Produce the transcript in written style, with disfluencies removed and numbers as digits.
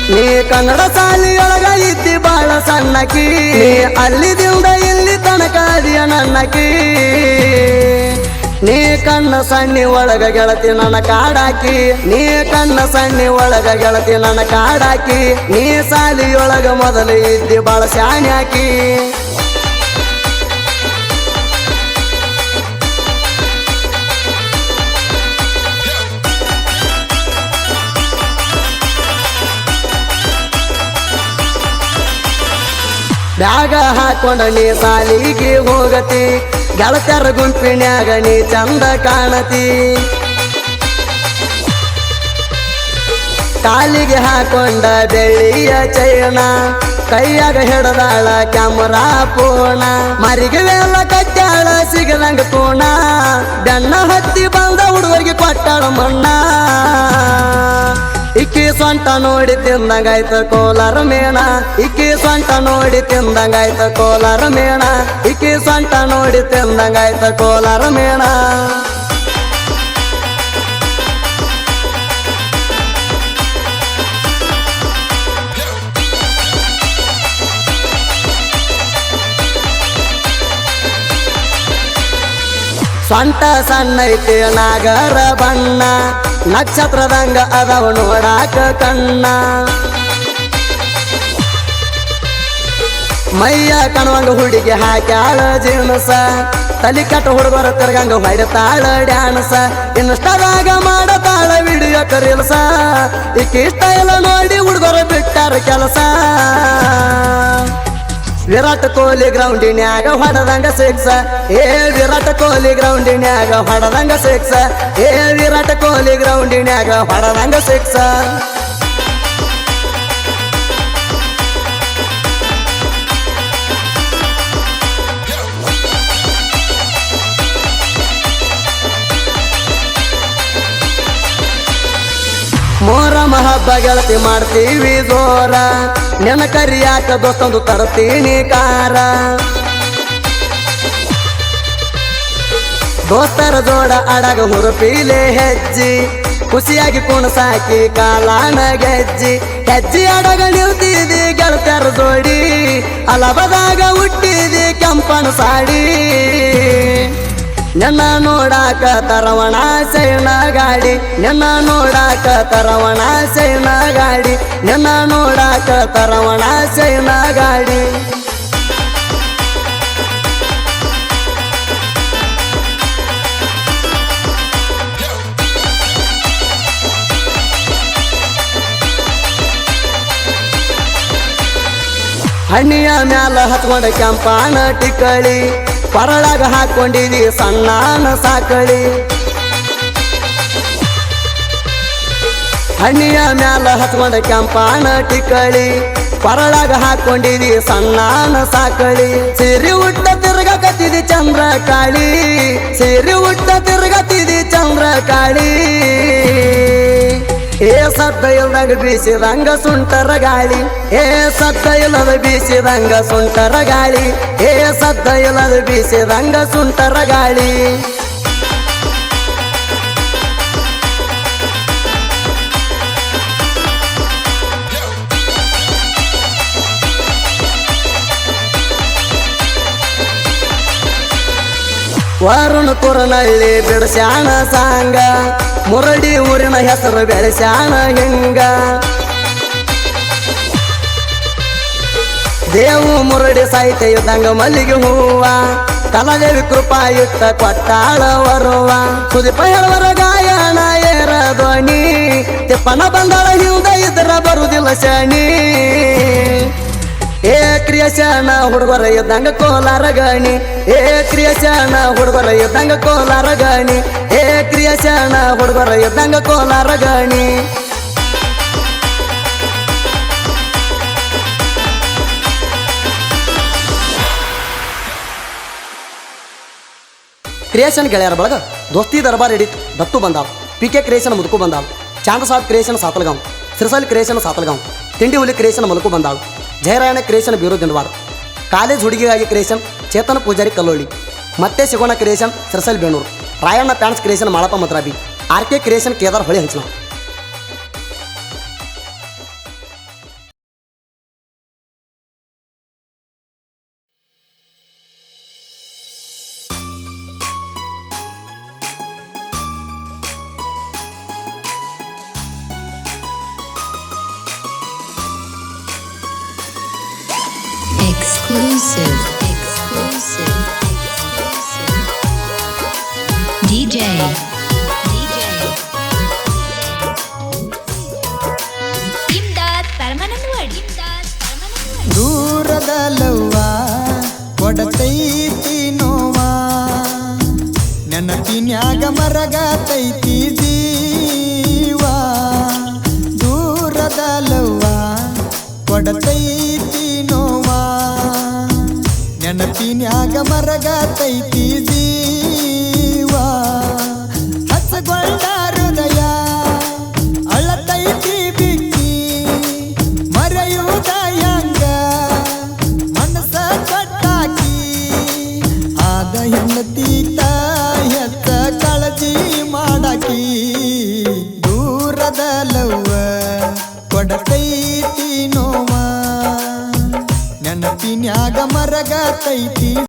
ನೀ ಕನ್ನಡ ಸಾಲಿಯೊಳಗ ಇದ್ದಿ ಬಾಳ ಸಣ್ಣಕಿ ನೀ ಅಲ್ಲಿದಿಂದ ಇಲ್ಲಿ ತನಕ ಅದಿಯ ನನ್ನಕಿ ನೀ ಕಣ್ಣ ಸಣ್ಣಿ ಒಳಗ ಗೆಳತಿ ನನ್ನ ಕಾಡಾಕಿ ನೀ ಕಣ್ಣ ಸಣ್ಣಿ ಒಳಗ ಗೆಳತಿ ನನ್ನ ಕಾಡಾಕಿ ನೀ ಸಾಲಿಯೊಳಗ ಮೊದಲು ಇದ್ದಿ ಬಾಳ ಶಾಣ್ಯಾಕಿ ಬ್ಯಾಗ ಹಾಕೊಂಡ ನೀ ಸಾಲಿಗೆ ಹೋಗತಿ ಗೆಳತ್ಯರ ಗುಂಪಿನ್ಯಾಗ ನೀ ಚಂದ ಕಾಣತಿ ಕಾಲಿಗೆ ಹಾಕೊಂಡ ಬೆಳ್ಳಿಯ ಚೈನ ಕೈಯಾಗ ಹಿಡದಾಳ ಕ್ಯಾಮರಾ ಪೂರ್ಣ ಮರಿಗೆ ವೇಳ ಕಟ್ಟಾಳ ಸಿಗದಂಗ ಪೂರ್ಣ ಬೆನ್ನ ಹತ್ತಿ ಬಂದ ಹುಡುಗರಿಗೆ ಕೊಟ್ಟಾಳ ಮಣ್ಣ ಇಕ್ಕಿ ಸೊಂಟ ನೋಡಿ ತಿಂದಂಗಾಯ್ತ ಕೋಲಾರ ಮೇಣ ಇಕ್ಕಿ ಸೊಂಟ ನೋಡಿ ತಿಂದಂಗಾಯ್ತ ಕೋಲಾರ ಮೇಣ ಇಕ್ಕಿ ಸೊಂಟ ನೋಡಿ ತಿಂದಂಗಾಯ್ತ ಕೋಲಾರ ಮೇಣ ಸೊಂಟ ಸಣ್ಣೈತಿ ನಾಗರ ಬಣ್ಣ ನಕ್ಷತ್ರದಂಗ ಅದವ ನೋಡಾಕ ಕಣ್ಣ ಮೈಯ ಕಣವಂಗ ಹುಡುಗಿ ಹಾಕ್ಯಾಳ ಜೀನಸ ತಲಿ ಕಟ್ಟ ಹುಡುಗರ ತಿರ್ಗಂಗ ಹೊಡಿತಾಳ ಡ್ಯಾನ್ಸ ಇನ್ಸ್ಟಾದಾಗ ಮಾಡತಾಳ ವಿಡಿಯೋ ಕರೀಲ್ಸ ಈಕಿ ಸ್ಟೈಲ್ ನೋಡಿ ಹುಡುಗರು ಬಿಟ್ಟಾರ ಕೆಲಸ ವಿರಾಟ್ ಕೊಹ್ಲಿ ಗ್ರೌಂಡಿನ್ಯಾಗ ಹೊಡದಂಗ ಸಿಕ್ಸ ಏ ವಿರಾಟ್ ಕೊಹ್ಲಿ ಗ್ರೌಂಡಿನ್ಯಾಗ ಹೊಡದಂಗ ಸಿಕ್ಸ ಏ ವಿರಾಟ್ ಕೊಹ್ಲಿ ಗ್ರೌಂಡಿನ್ಯಾಗ ಹೊಡದಂಗ ಸಿಕ್ಸ ಮೊಹರಂ ಹಬ್ಬ ಗೆಳತಿ ಮಾಡ್ತೀವಿ ಜೋರ ನೆನ ಕರಿಯಾಕ ದೋಸ್ತಂದು ತರ್ತೀನಿ ಕಾರ ದೋಸ್ತರ ಜೋಡ ಅಡಗ ಹುರುಪಿಲೆ ಹೆಜ್ಜಿ ಖುಷಿಯಾಗಿ ಕುಣಸಾಕಿ ಕಾಲಾನ ಗೆಜ್ಜಿ ಹೆಜ್ಜಿ ಅಡಗ ನಿಲ್ತಿದಿ ಗೆಳತ್ಯರ ಜೋಡಿ ಅಲಬದಾಗ ಹುಟ್ಟಿದಿ ಕೆಂಪನ ಸಾಡಿ ನನ್ನ ನೋಡಾಕ ತರವಣ ಸೈನ ಗಾಡಿ ನನ್ನ ನೋಡಾಕ ತರವಣ ಸೈನ ಗಾಡಿ ನನ್ನ ನೋಡಾಕ ತರವಣ ಸೈನ ಗಾಡಿ ಹಣ್ಣಿಯ ಮ್ಯಾಲ ಹತ್ಕೊಂಡ ಕೆಂಪಾನ ಟಿಕ್ಕಳಿ ಪರಳಾಗ ಹಾಕೊಂಡಿದಿ ಸಣ್ಣನ ಸಾಕಳಿ ಹಣ್ಣಿಯ ಮ್ಯಾಲ ಹತ್ಕೊಂಡ ಕೆಂಪಾನ ಟಿಕ್ಕಳಿ ಪರಳಾಗ ಹಾಕೊಂಡಿದಿ ಸಣ್ಣನ ಸಾಕಳಿ ಸಿರಿ ಉಟ್ಟ ತಿರ್ಗಕತ್ತಿದಿ ಚಂದ್ರ ಕಾಳಿ ಸಿರಿ ಉಟ್ಟ ತಿರ್ಗತಿದಿ ಚಂದ್ರ ಕಾಳಿ ಏ ಸದ್ದ ಇಲ್ದಂಗ ಬೀಸಿದಂಗ ಸುಂಟರ ಗಾಳಿ ಏ ಸದ್ದ ಇಲ್ಲದ ಬೀಸಿದಂಗ ಸುಂಟರ ಗಾಳಿ ಏ ಸದ್ದ ಇಲ್ಲದ ಬೀಸಿದಂಗ ಸುಂಟರ ಗಾಳಿ ವರುಣ ಕುರನಳ್ಳಿ ಬಿಡಸ್ಯಾಣ ಸಾಂಗ ಮುರಡಿ ಊರಿನ ಹೆಸರು ಬೆಳೆಸ್ಯಾಣ ಹಿಂಗ ದೇವು ಮುರಡಿ ಸಾಹಿತ್ಯ ಇದ್ದಂಗ ಮಲ್ಲಿಗೆ ಹೂವ ಕಲಾದೇವಿ ಕೃಪಾಯುಕ್ತ ಕೊಟ್ಟಾಳ ವರುವ ಸುದೀಪ ಹೇಳುವರ ಗಾಯನ ಏರ ಧ್ವನಿ ತಿಪ್ಪನ ಬಂದಾಳ ಹಿಂದ ಇದ್ರ ಬರುದಿಲ್ಲ ಶನಿ ಏ ಕ್ರಿಯಶನ ಹುಡುಗರ ಇದ್ದಂಗ ಕೋಲಾರ ಗಣಿ ಏ ಕ್ರಿಯಶನ ಹುಡುಗರ ಇದ್ದಂಗ ಕೋಲಾರ ಗಣಿ ಏ ಕ್ರಿಯಶನ ಹುಡುಗರ ಇದ್ದಂಗ ಕೋಲಾರ ಗಣಿ ಕ್ರಿಯೇಷನ್ ಗೆಳೆಯರ ಬಳಗ ದೋಸ್ತಿ ದರ್ಬಾರ್ ಎಡಿಟ್ ದತ್ತು ಬಂದಾವ್ ಪಿಕೆ ಕ್ರಿಯೇಷನ್ ಮುದುಕು ಬಂದಾವ್ ಚಾಂದ ಸಾಬ್ ಕ್ರಿಯೇಷನ್ ಸಾತಲ್ಗಾಂವ್ ಸಿರಸಲ್ ಕ್ರಿಯೇಷನ್ ಸಾತಲ್ಗಾಂವ್ ತಿಂಡಿ ಹುಲಿ ಕ್ರಿಯೇಷನ್ ಮಲಕು ಬಂದಾವ್ ಜಯರಾಯಣ ಕ್ರಿಯೇಷನ್ ಬೀರು ದಿಂಡವಾಡ ಕಾಲೇಜ್ ಹುಡುಗಿಗಾಗಿ ಕ್ರಿಯೇಷನ್ ಚೇತನ ಪೂಜಾರಿ ಕಲ್ಲೋಳಿ ಮತ್ತೆ ಸಿಗೋಣ creation Sirasal Benur Rayanna fans creation Malappa ಮದ್ರಾಬಿ ಆರ್ ಕೆ ಕ್ರಿಯೇಷನ್ ಕೇದಾರ್ ಹೊಳಿ ಹಂಚನ Exclusive. DJ. Imdad Paramananwadi. ದೂರದ ಲವ್ವ ಕೊಡತೈತಿ ನೋವ ನೆನಪಿನ್ಯಾಗ ಮರಗತೈತಿ ಜೀವ ದೂರದ ಲವ್ವ ಕೊಡತೈತಿ ನೋವ ನೆನಪಿನ್ಯಾಗ ಮರಗತೈತಿ ಜೀವ ಹಸಗೊಂಡ ಹೃದಯ ಅಳತೈತಿ ಬಿಕ್ಕಿ ಮರೆಯುವುದ ಹೆಂಗ ಮನಸ ಕಟ್ಟಾಕಿ ಆದ ಹೆಂಡತಿ ಹೆತ್ತ ಕಾಳಜಿ ಮಾಡಾಕಿ ದೂರದ ಲವ್ವ ಕೊಡತೈತಿ ನೋವ ನೆನಪಿನ್ಯಾಗ ಮರಗತೈತಿ